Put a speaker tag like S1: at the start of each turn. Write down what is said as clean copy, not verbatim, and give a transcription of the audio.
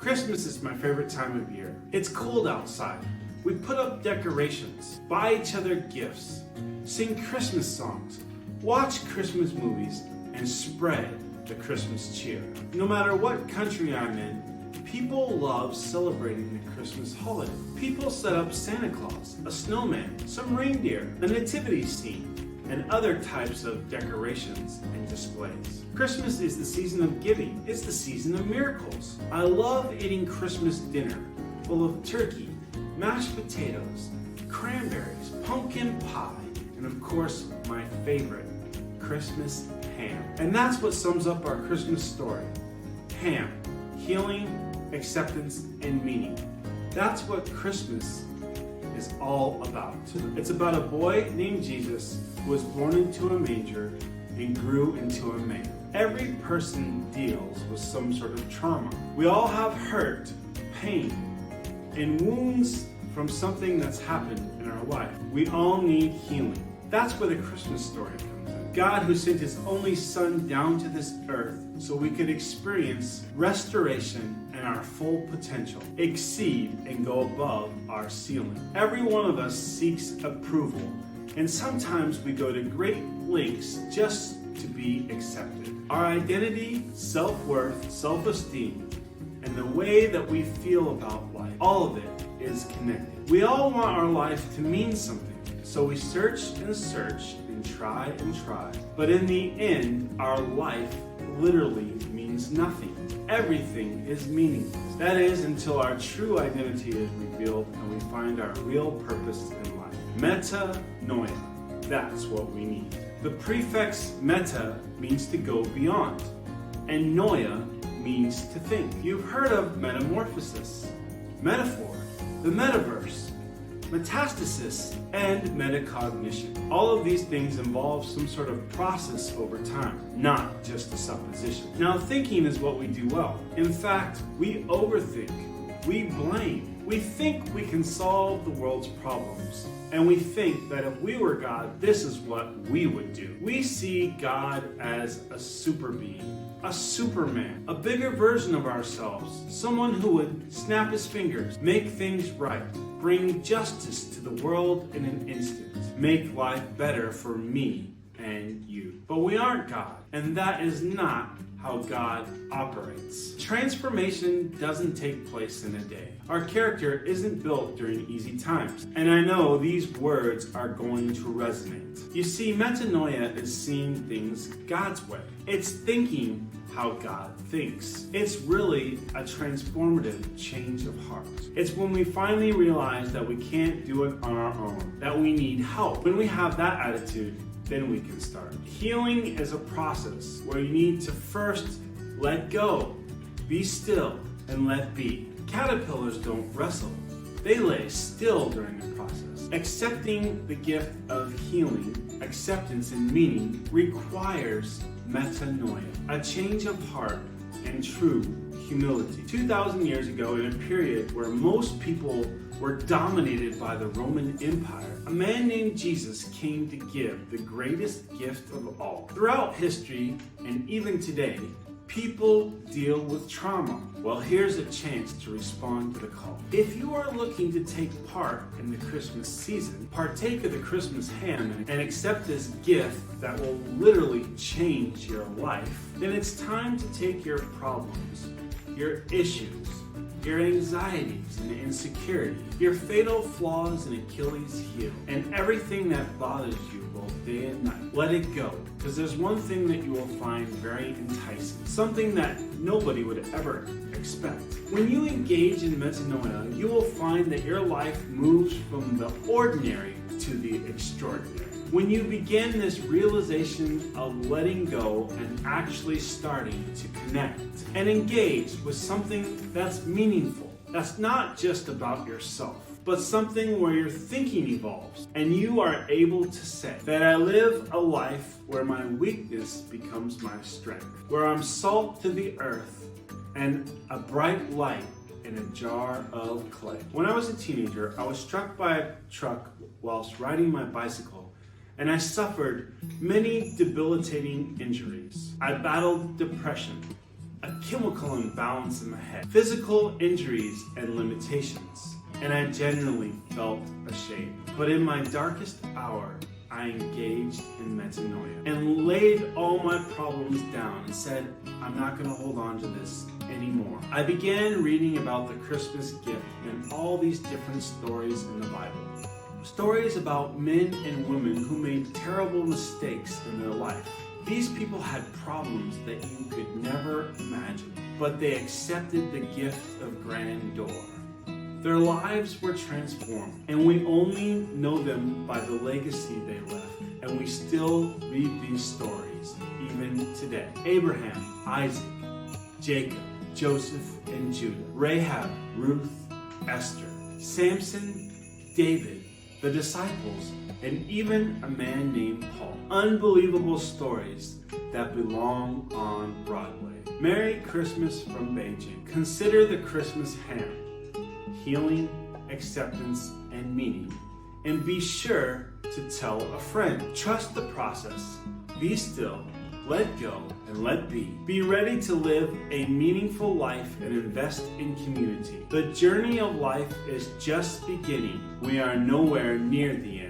S1: Christmas is my favorite time of year. It's cold outside. We put up decorations, buy each other gifts, sing Christmas songs, watch Christmas movies, and spread the Christmas cheer. No matter what country I'm in, people love celebrating the Christmas holiday. People set up Santa Claus, a snowman, some reindeer, a nativity scene, and other types of decorations and displays. Christmas is the season of giving. It's the season of miracles. I love eating Christmas dinner full of turkey, mashed potatoes, cranberries, pumpkin pie, and of course, my favorite, Christmas ham. And that's what sums up our Christmas story. Ham, healing, acceptance, and meaning. That's what Christmas is all about. It's about a boy named Jesus who was born into a manger and grew into a man. Every person deals with some sort of trauma. We all have hurt, pain, and wounds from something that's happened in our life. We all need healing. That's where the Christmas story comes in. God, who sent his only son down to this earth so we could experience restoration and our full potential, exceed and go above our ceiling. Every one of us seeks approval, and sometimes we go to great lengths just to be accepted. Our identity, self-worth, self-esteem, and the way that we feel about life, all of it is connected. We all want our life to mean something, so we search and try, but in the end, our life literally means nothing. Everything is meaningless. That is, until our true identity is revealed and we find our real purpose in life. Metanoia, that's what we need. The prefix meta means to go beyond, and noia means to think. You've heard of metamorphosis, metaphor, the metaverse, metastasis, and metacognition. All of these things involve some sort of process over time, not just a supposition. Now, thinking is what we do well. In fact, we overthink, we blame. We think we can solve the world's problems, and we think that if we were God, this is what we would do. We see God as a super being, a Superman, a bigger version of ourselves, someone who would snap his fingers, make things right, bring justice to the world in an instant, make life better for me and you. But we aren't God, and that is not how God operates. Transformation doesn't take place in a day. Our character isn't built during easy times. And I know these words are going to resonate. You see, metanoia is seeing things God's way. It's thinking how God thinks. It's really a transformative change of heart. It's when we finally realize that we can't do it on our own, that we need help. When we have that attitude, then we can start. Healing is a process where you need to first let go, be still, and let be. Caterpillars don't wrestle. They lay still during the process. Accepting the gift of healing, acceptance, and meaning requires metanoia, a change of heart and true humility. 2,000 years ago, in a period where most people were dominated by the Roman Empire, a man named Jesus came to give the greatest gift of all. Throughout history, and even today, people deal with trauma. Well, here's a chance to respond to the call. If you are looking to take part in the Christmas season, partake of the Christmas ham, and accept this gift that will literally change your life, then it's time to take your problems, your issues, your anxieties and insecurity, your fatal flaws and Achilles heel, and everything that bothers you both day and night. Let it go, because there's one thing that you will find very enticing, something that nobody would ever expect. When you engage in metanoia, you will find that your life moves from the ordinary to the extraordinary. When you begin this realization of letting go and actually starting to connect and engage with something that's meaningful, that's not just about yourself, but something where your thinking evolves and you are able to say that I live a life where my weakness becomes my strength, where I'm salt to the earth and a bright light in a jar of clay. When I was a teenager, I was struck by a truck whilst riding my bicycle, and I suffered many debilitating injuries. I battled depression, a chemical imbalance in my head, physical injuries and limitations, and I genuinely felt ashamed. But in my darkest hour, I engaged in metanoia and laid all my problems down and said, I'm not going to hold on to this anymore. I began reading about the Christmas gift and all these different stories in the Bible. Stories about men and women who made terrible mistakes in their life. These people had problems that you could never imagine, but they accepted the gift of grandeur. Their lives were transformed, and we only know them by the legacy they left, and we still read these stories even today. Abraham, Isaac, Jacob, Joseph and Judah, Rahab, Ruth, Esther, Samson, David, the disciples, and even a man named Paul. Unbelievable stories that belong on Broadway. Merry Christmas from Beijing. Consider the Christmas ham. Healing, acceptance, and meaning. And be sure to tell a friend. Trust the process. Be still, let go, and let be. Be ready to live a meaningful life and invest in community. The journey of life is just beginning. We are nowhere near the end.